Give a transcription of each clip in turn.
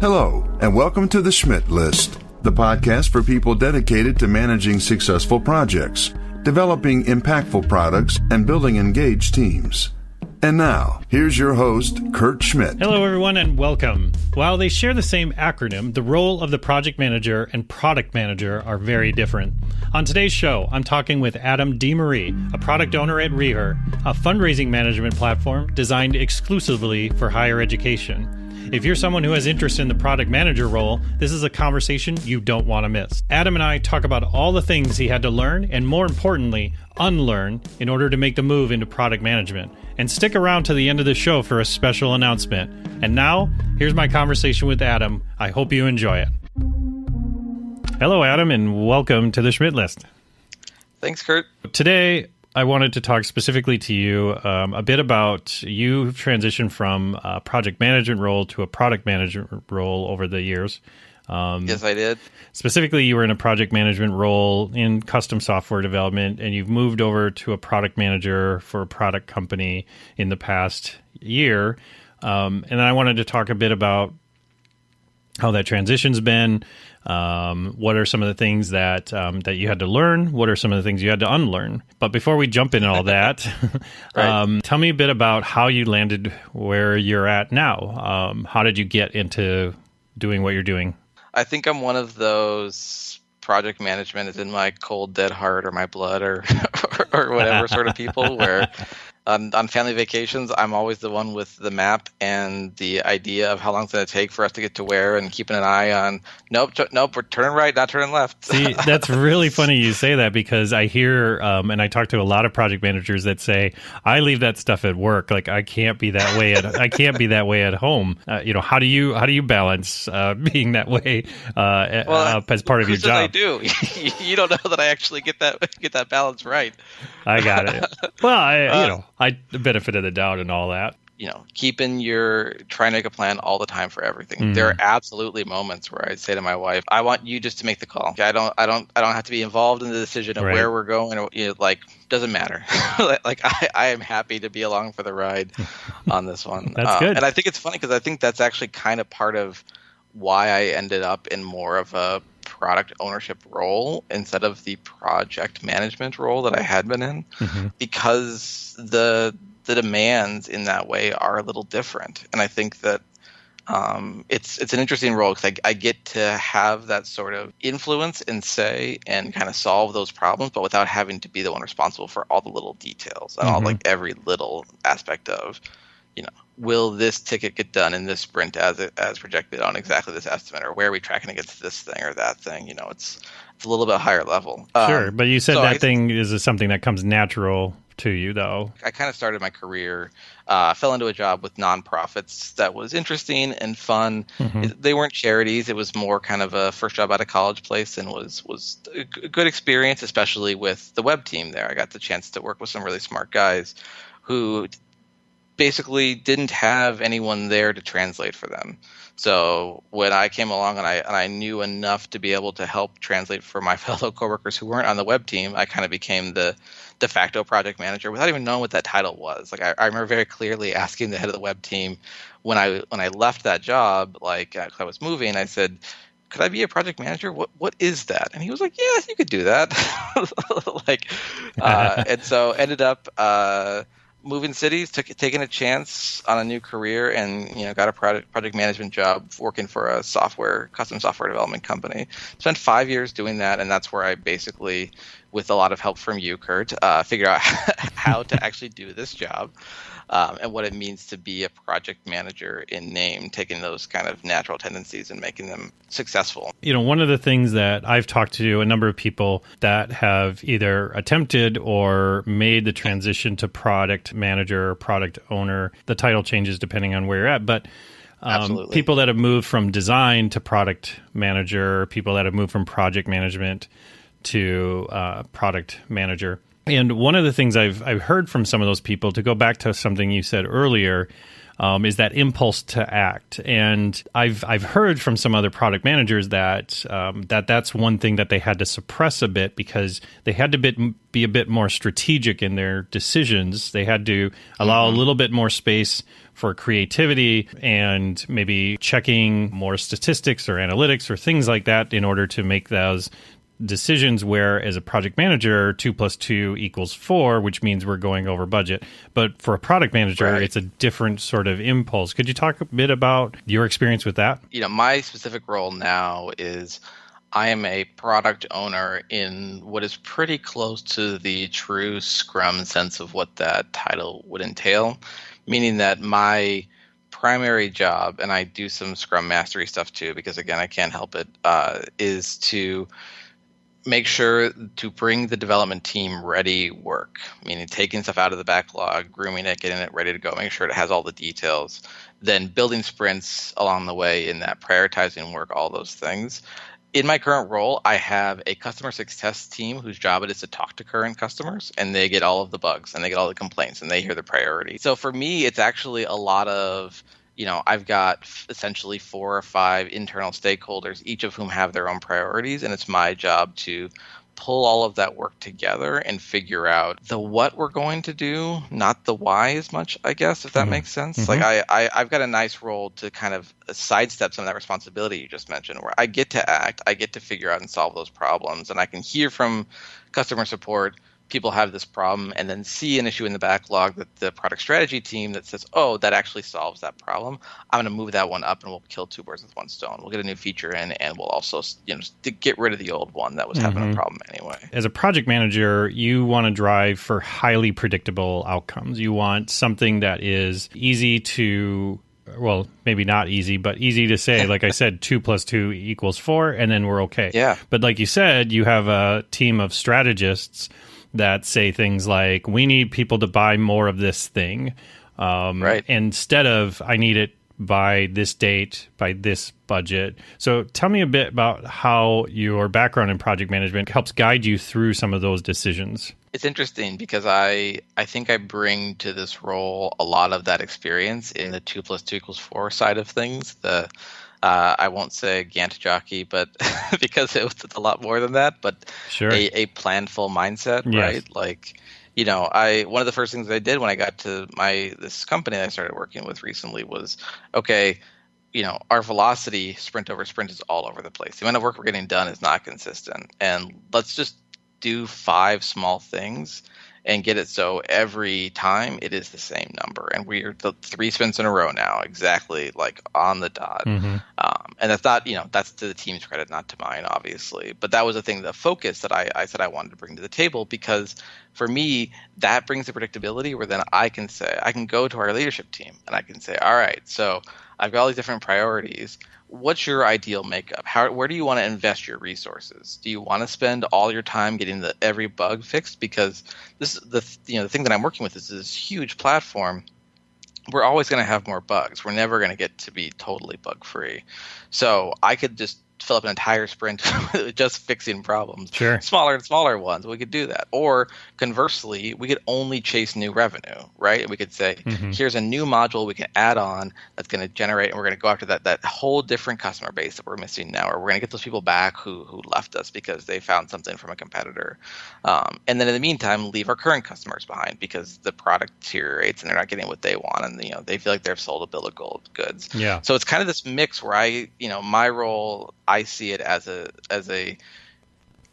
Hello, and welcome to the Schmidt List, the podcast for people dedicated to managing successful projects, developing impactful products, and building engaged teams. And now, here's your host, Kurt Schmidt. Hello, everyone, and welcome. While they share the same acronym, the role of the project manager and product manager are very different. On today's show, I'm talking with Adam DeMarie, a product owner at Reeher, a fundraising management platform designed exclusively for higher education. If you're someone who has interest in the product manager role, this is a conversation you don't want to miss. Adam and I talk about all the things he had to learn and, more importantly, unlearn in order to make the move into product management. And stick around to the end of the show for a special announcement. And now, here's my conversation with Adam. I hope you enjoy it. Hello, Adam, and welcome to the Schmidt List. Thanks, Kurt. Today, I wanted to talk specifically to you a bit about you transitioned from a project management role to a product management role over the years. Yes, I did. Specifically, you were in a project management role in custom software development, and you've moved over to a product manager for a product company in the past year. And then I wanted to talk a bit about how that transition's been. What are some of the things that you had to learn? What are some of the things you had to unlearn? But before we jump into all that, Right. Tell me a bit about how you landed where you're at now. How did you get into doing what you're doing? I think I'm one of those project management is in my cold, dead heart or my blood or or whatever sort of people where on family vacations, I'm always the one with the map and the idea of how long it's going to take for us to get to where and keeping an eye on, nope, we're turning right, not turning left. See, that's really funny you say that because I hear, and I talk to a lot of project managers that say, I leave that stuff at work. Like I can't be that way at home. How do you balance being that way as part of your job? I do. You don't know that I actually get that balance right. I got it. Well, I benefit of the doubt and all that. Trying to make a plan all the time for everything. Mm-hmm. There are absolutely moments where I say to my wife, I want you just to make the call. I don't have to be involved in the decision of where we're going. Doesn't matter. I am happy to be along for the ride on this one. That's good. And I think it's funny because I think that's actually kind of part of why I ended up in more of a product ownership role instead of the project management role that I had been in, because the demands in that way are a little different. And I think that it's an interesting role because I get to have that sort of influence and say and kind of solve those problems, but without having to be the one responsible for all the little details and all every little aspect of, will this ticket get done in this sprint as projected on exactly this estimate, or where are we tracking against this thing or that thing? It's a little bit higher level. Sure, but you said thing is something that comes natural to you, though. I kind of started my career, fell into a job with nonprofits that was interesting and fun. They weren't charities. It was more kind of a first job out of college place, and was a good experience, especially with the web team there. I got the chance to work with some really smart guys who basically didn't have anyone there to translate for them. So when I came along and I knew enough to be able to help translate for my fellow coworkers who weren't on the web team, I kind of became the de facto project manager without even knowing what that title was. Like I remember very clearly asking the head of the web team when I left that job, I was moving, I said, could I be a project manager? What is that? And he was like, yeah, you could do that. And so ended up moving cities, taking a chance on a new career, and got a project management job working for a custom software development company. Spent 5 years doing that, and that's where I basically, with a lot of help from you, Kurt, figured out how to actually do this job. And what it means to be a project manager in name, taking those kind of natural tendencies and making them successful. One of the things that I've talked to a number of people that have either attempted or made the transition to product manager or product owner, the title changes depending on where you're at, but people that have moved from design to product manager, people that have moved from project management to product manager. And one of the things I've heard from some of those people, to go back to something you said earlier, is that impulse to act. And I've heard from some other product managers that that's one thing that they had to suppress a bit because they had to be a bit more strategic in their decisions. They had to allow a little bit more space for creativity and maybe checking more statistics or analytics or things like that in order to make those decisions where, as a project manager, 2 + 2 = 4, which means we're going over budget. But for a product manager, It's a different sort of impulse. Could you talk a bit about your experience with that? My specific role now is I am a product owner in what is pretty close to the true Scrum sense of what that title would entail, meaning that my primary job, and I do some Scrum Mastery stuff too, because again, I can't help it, is to make sure to bring the development team ready work, meaning taking stuff out of the backlog, grooming it, getting it ready to go, making sure it has all the details, then building sprints along the way in that, prioritizing work, all those things. In my current role, I have a customer success team whose job it is to talk to current customers, and they get all of the bugs and they get all the complaints and they hear the priority. So for me, it's actually a lot of I've got essentially 4 or 5 internal stakeholders, each of whom have their own priorities, and it's my job to pull all of that work together and figure out the what we're going to do, not the why as much, I guess, if that makes sense. Like I've got a nice role to kind of sidestep some of that responsibility you just mentioned, where I get to act, I get to figure out and solve those problems, and I can hear from customer support, people have this problem, and then see an issue in the backlog that the product strategy team that says, oh, that actually solves that problem. I'm going to move that one up and we'll kill 2 birds with one stone. We'll get a new feature in, and we'll also get rid of the old one that was having a problem anyway. As a project manager, you want to drive for highly predictable outcomes. You want something that is easy to, well, maybe not easy, but easy to say. Like I said, 2 + 2 = 4, and then we're okay. Yeah. But like you said, you have a team of strategists that say things like, we need people to buy more of this thing. Right. Instead of, I need it by this date, by this budget. So tell me a bit about how your background in project management helps guide you through some of those decisions. It's interesting because I think I bring to this role a lot of that experience in the 2 + 2 = 4 side of things. I won't say Gantt jockey, but because it's a lot more than that, but sure. a planful mindset, Yes. right? Like, one of the first things I did when I got to this company that I started working with recently was, okay, our velocity sprint over sprint is all over the place. The amount of work we're getting done is not consistent. And let's just do 5 small things and get it so every time it is the same number. And we're 3 sprints in a row now, exactly like on the dot. And that's not, that's to the team's credit, not to mine, obviously. But that was the focus that I said I wanted to bring to the table, because for me, that brings the predictability where then I can go to our leadership team and I can say, all right, so I've got all these different priorities. What's your ideal makeup? Where do you want to invest your resources? Do you want to spend all your time getting every bug fixed? Because the thing that I'm working with is this huge platform. We're always going to have more bugs. We're never going to get to be totally bug free. So I could just fill up an entire sprint just fixing problems. Sure. Smaller and smaller ones. We could do that. Or conversely, we could only chase new revenue, right? We could say, here's a new module we can add on that's going to generate, and we're going to go after that whole different customer base that we're missing now, or we're going to get those people back who left us because they found something from a competitor. And then in the meantime, leave our current customers behind because the product deteriorates and they're not getting what they want, and they feel like they've sold a bill of goods. Yeah. So it's kind of this mix where my role, I see it as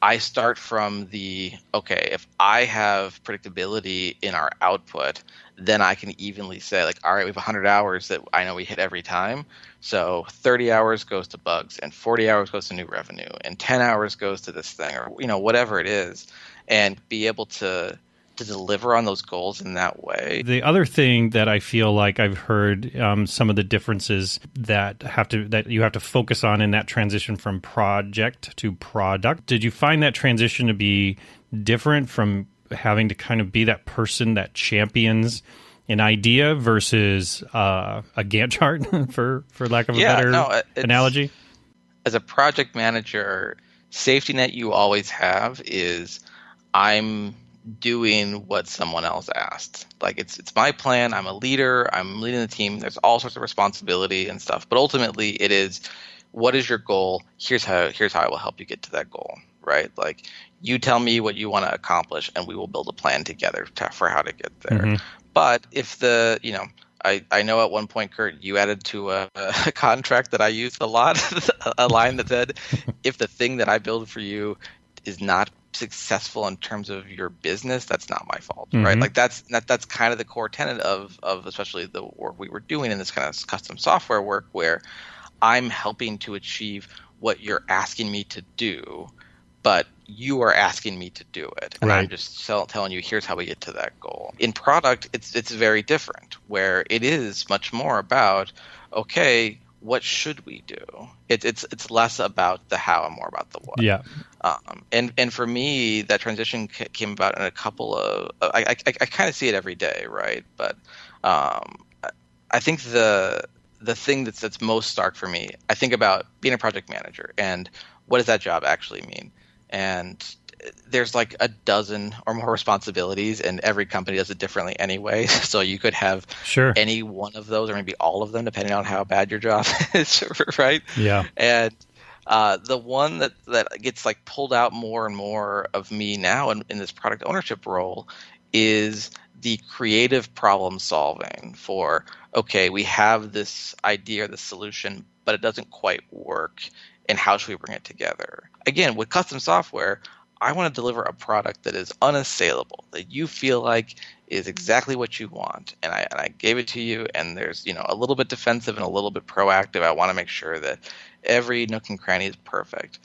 I start from if I have predictability in our output, then I can evenly say, like, all right, we have 100 hours that I know we hit every time. So 30 hours goes to bugs, and 40 hours goes to new revenue, and 10 hours goes to this thing, or whatever it is, and be able to deliver on those goals in that way. The other thing that I feel like I've heard some of the differences that you have to focus on in that transition from project to product. Did you find that transition to be different from having to kind of be that person that champions an idea versus a Gantt chart, for lack of a better analogy? As a project manager, safety net you always have is I'm doing what someone else asked. Like it's my plan. I'm a leader. I'm leading the team. There's all sorts of responsibility and stuff. But ultimately, it is, what is your goal? Here's how I will help you get to that goal. Right? Like, you tell me what you want to accomplish, and we will build a plan together for how to get there. Mm-hmm. But if I know at one point, Kurt, you added to a contract that I used a lot, a line that said, if the thing that I build for you is not successful in terms of your business, that's not my fault, right? Like that's kind of the core tenet of especially the work we were doing in this kind of custom software work, where I'm helping to achieve what you're asking me to do, but you are asking me to do it, and I'm just telling you, here's how we get to that goal. In product, it's very different, where it is much more about, okay, what should we do? It's less about the how and more about the what. Yeah. And for me, that transition came about in a couple of. I kind of see it every day, right? But I think the thing that's most stark for me, I think about being a project manager and what does that job actually mean? And there's like a dozen or more responsibilities, and every company does it differently anyway. So you could have any one of those, or maybe all of them, depending on how bad your job is, right? Yeah. And the one that gets like pulled out more and more of me now in this product ownership role is the creative problem solving for, okay, we have this idea or this solution, but it doesn't quite work. And how should we bring it together? Again, with custom software, I want to deliver a product that is unassailable, that you feel like is exactly what you want. And I gave it to you, and there's a little bit defensive and a little bit proactive. I want to make sure that every nook and cranny is perfect.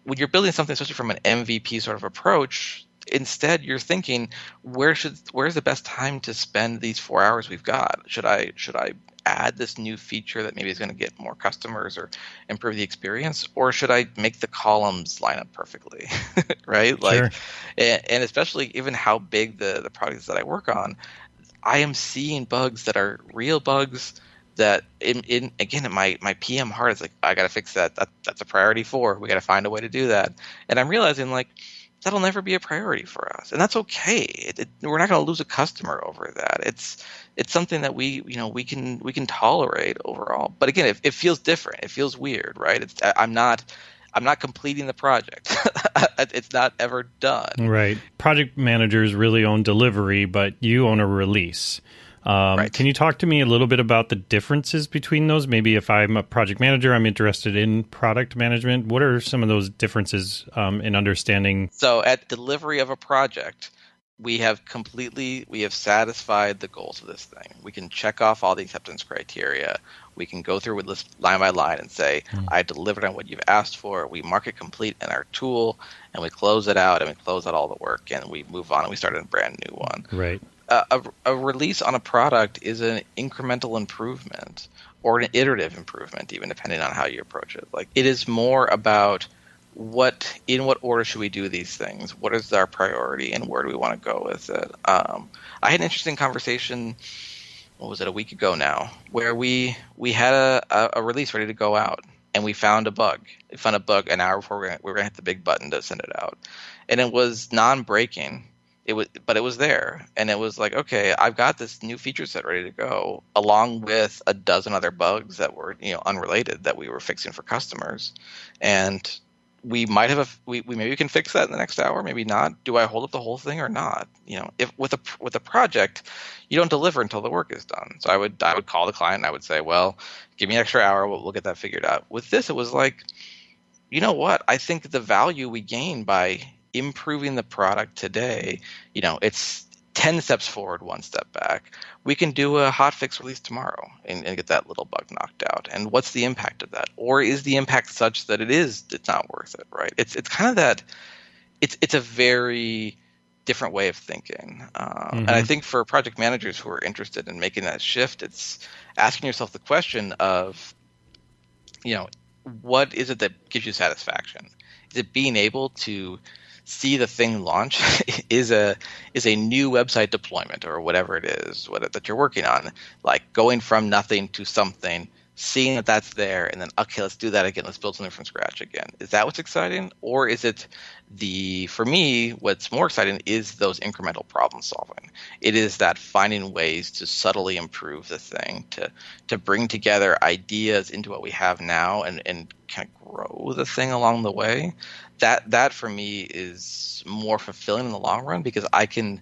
When you're building something, especially from an MVP sort of approach, instead you're thinking, where's the best time to spend these 4 hours we've got? Should I add this new feature that maybe is going to get more customers or improve the experience, or should I make the columns line up perfectly? Right? Like, and especially even how big the products that I work on, I am seeing bugs that are real bugs that in my PM heart is like, I got to fix that. That's a priority 4. We got to find a way to do that. And I'm realizing, like, that'll never be a priority for us, and that's okay. We're not going to lose a customer over that. It's something that we can tolerate overall. But again, it feels different. It feels weird, right? I'm not completing the project. It's not ever done. Right. Project managers really own delivery, but you own a release. Right. Can you talk to me a little bit about the differences between those? Maybe if I'm a project manager, I'm interested in product management. What are some of those differences in understanding? So at delivery of a project, we have satisfied the goals of this thing. We can check off all the acceptance criteria. We can go through with this line by line and say, I delivered on what you've asked for. We mark it complete in our tool, and we close it out, and we close out all the work, and we move on, and we start a brand new one. Right. A release on a product is an incremental improvement or an iterative improvement, even depending on how you approach it. Like, it is more about in what order should we do these things? What is our priority, and where do we want to go with it? I had an interesting conversation, a week ago now, where we had a release ready to go out, and we found a bug. We found a bug an hour before we were going to hit the big button to send it out. And it was non-breaking. But it was there, and it was like, okay, I've got this new feature set ready to go, along with a dozen other bugs that were unrelated that we were fixing for customers, and we might have we maybe can fix that in the next hour, maybe not. Do I hold up the whole thing or not? If with a project, you don't deliver until the work is done. So I would call the client and I would say, well, give me an extra hour, we'll get that figured out. With this, it was like, you know what? I think the value we gain by improving the product today, it's 10 steps forward, 1 step back. We can do a hotfix release tomorrow and get that little bug knocked out. And what's the impact of that? Or is the impact such that it's not worth it, right? It's kind of that, it's a very different way of thinking. And I think for project managers who are interested in making that shift, it's asking yourself the question of, what is it that gives you satisfaction? Is it being able to see the thing launch? is a new website deployment or whatever it is that you're working on, like going from nothing to something seeing that that's there, and then, okay, let's do that again. Let's build something from scratch again. Is that what's exciting? Or is it for me, what's more exciting is those incremental problem solving. It is that finding ways to subtly improve the thing, to bring together ideas into what we have now and kind of grow the thing along the way. That for me is more fulfilling in the long run, because I can